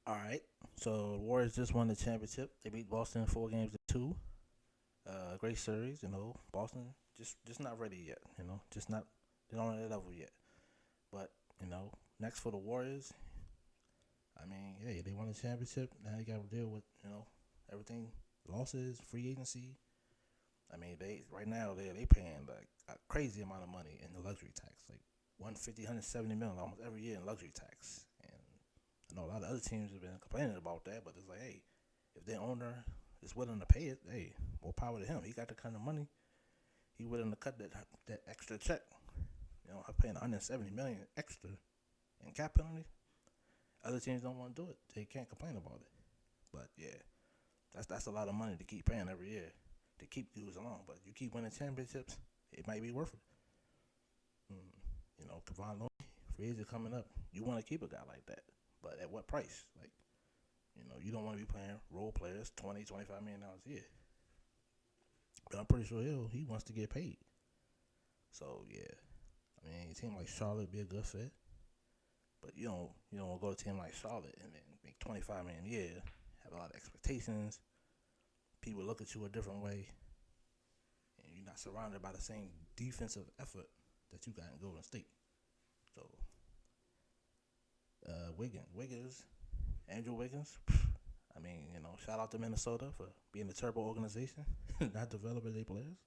All right. So the Warriors just won the championship. They beat Boston 4 games to 2. Great series. Boston just not ready yet. Just not they're not on that level yet. But next for the Warriors. I mean, hey, they won the championship. Now they got to deal with everything, losses, free agency. I mean, they right now they paying like a crazy amount of money in the luxury tax, like 150, 170 million almost every year in luxury tax. And I know a lot of other teams have been complaining about that, but it's like, hey, if their owner is willing to pay it, hey, more power to him. He got the kind of money. He willing to cut that extra check. I'm paying 170 million extra in cap penalty. Other teams don't want to do it. They can't complain about it. But yeah, that's a lot of money to keep paying every year to keep dudes along. But you keep winning championships, it might be worth it. Kevon Looney, free agent coming up. You want to keep a guy like that, but at what price? Like, you don't want to be playing role players 20, $25 million a year. But I'm pretty sure he wants to get paid. So yeah, I mean, a team like Charlotte be a good fit, but you don't want to go to a team like Charlotte and then make 25 million a year, have a lot of expectations. People look at you a different way, and you're not surrounded by the same defensive effort that you got in Golden State. So, Wiggins, Andrew Wiggins. I mean, shout out to Minnesota for being a terrible organization, not developing their players.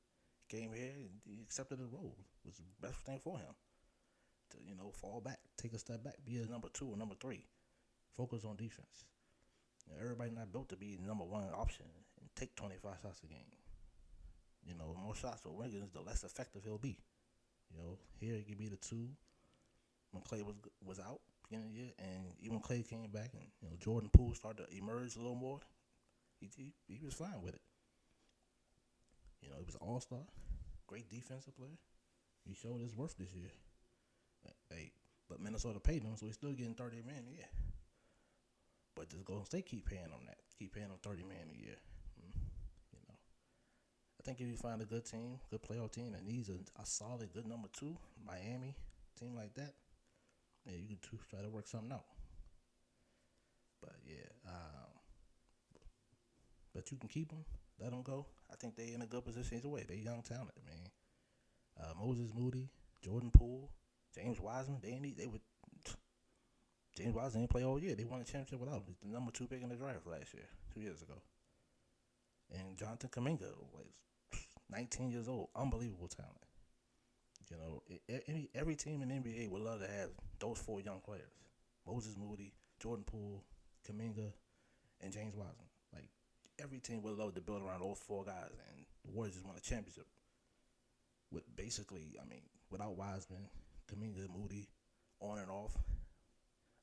Came here and he accepted the role. It was the best thing for him to fall back, take a step back, be a number two or number three, focus on defense. Everybody not built to be the number one option and take 25 shots a game. The more shots for Wiggins, the less effective he'll be. Here he could be the two when Clay was out beginning of the year, and even when Clay came back and Jordan Poole started to emerge a little more, he was fine with it. He was an all-star, great defensive player. He showed his worth this year. Hey, but Minnesota paid him, so he's still getting 30 million a year. But just Golden State keep paying him that, keep paying him 30 million a year. You know, I think if you find a good team, good playoff team that needs a solid, good number two, Miami team like that, yeah, you can try to work something out. But yeah, but you can keep them, let them go. I think they in a good position either way. They young talent, man. Moses Moody, Jordan Poole, James Wiseman. They would. James Wiseman didn't play all year. They won a championship without him. He's the number two pick in the draft last year, 2 years ago. And Jonathan Kuminga was 19 years old, unbelievable talent. Every team in the NBA would love to have those four young players: Moses Moody, Jordan Poole, Kuminga, and James Wiseman. Like every team would love to build around those four guys, and the Warriors just won a championship with basically, I mean, without Wiseman, Kuminga, Moody, on and off,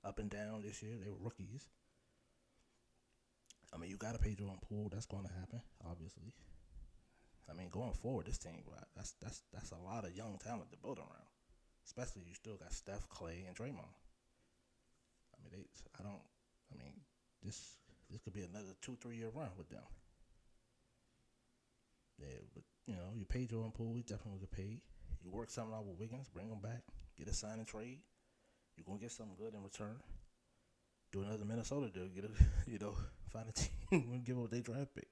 up and down this year. They were rookies. I mean, you got to pay Jordan Poole. That's going to happen, obviously. I mean, going forward, this team, that's a lot of young talent to build around. Especially you still got Steph, Clay, and Draymond. I mean, I don't. I mean, this could be another 2-3 year run with them. Yeah, but you pay Jordan Poole, he definitely get paid. You work something out with Wiggins, bring him back, get a sign and trade. You're gonna get something good in return. Do another Minnesota deal, get a find a team and give up their draft pick.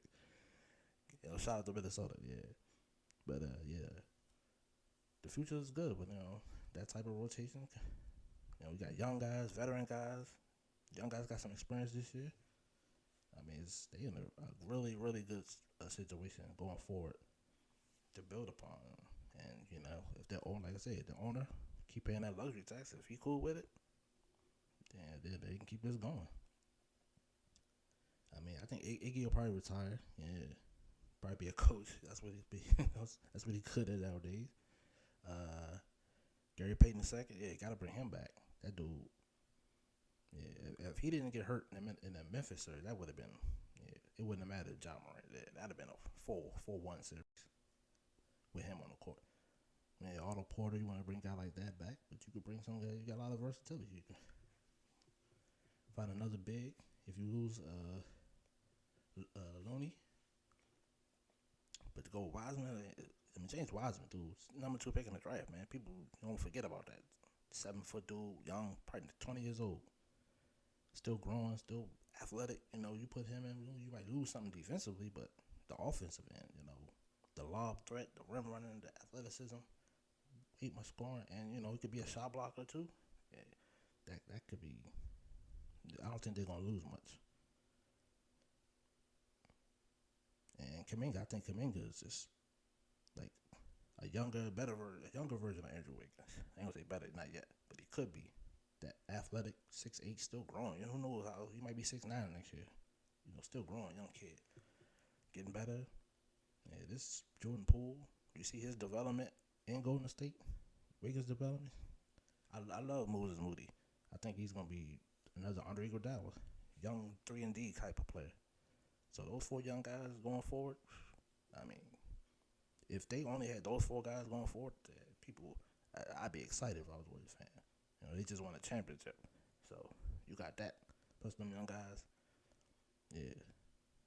Shout out to Minnesota, yeah. But yeah, the future is good. But that type of rotation. We got young guys, veteran guys. Young guys got some experience this year. I mean, they in a really, really good situation going forward to build upon. And if they're owner, like I said, the owner keep paying that luxury tax. If he cool with it, then they can keep this going. I mean, I think Iggy will probably retire. Yeah, probably be a coach. That's what he be. That's what he could at nowadays. Gary Payton II, yeah, got to bring him back. That dude. Yeah, if he didn't get hurt in the Memphis series, that would have been. Yeah, it wouldn't have mattered. John Morant. That'd have been a 4-1 series with him on the court. Yeah, Otto Porter, you want to bring a guy like that back, but you could bring some guy. You got a lot of versatility. You can find another big. If you lose Looney, but to go Wiseman, I mean James Wiseman, dude, number two pick in the draft, man. People don't forget about that. 7 foot dude, young, probably 20 years old. still growing, still athletic. You know, you put him in, you might lose something defensively, but the offensive end, you know, the lob threat, the rim running, the athleticism, ain't much scoring, and you know, he could be a shot blocker too. Yeah, that could be. I don't think they're gonna lose much. And Kaminga, I think Kaminga is just like a younger version of Andrew Wiggins. I ain't gonna say better, not yet, but he could be that athletic 6'8", still growing. You know, who knows how he might be 6'9" next year. You know, still growing, young kid, getting better. Yeah, this Jordan Poole, you see his development in Golden State, Wiggins' development. I love Moses Moody. I think he's gonna be another Andre Iguodala, young 3-and-D type of player. So those four young guys going forward, I mean, if they only had those four guys going forward, people, I'd be excited if I was a Warriors fan. You know, they just won a championship, so you got that plus them young guys. Yeah,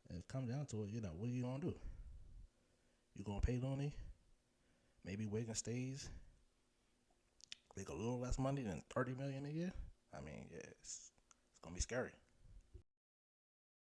and it comes down to it. You know, what are you gonna do? You gonna pay Looney? Maybe Wiggins stays, make a little less money than $30 million a year. I mean, yeah, it's gonna be scary.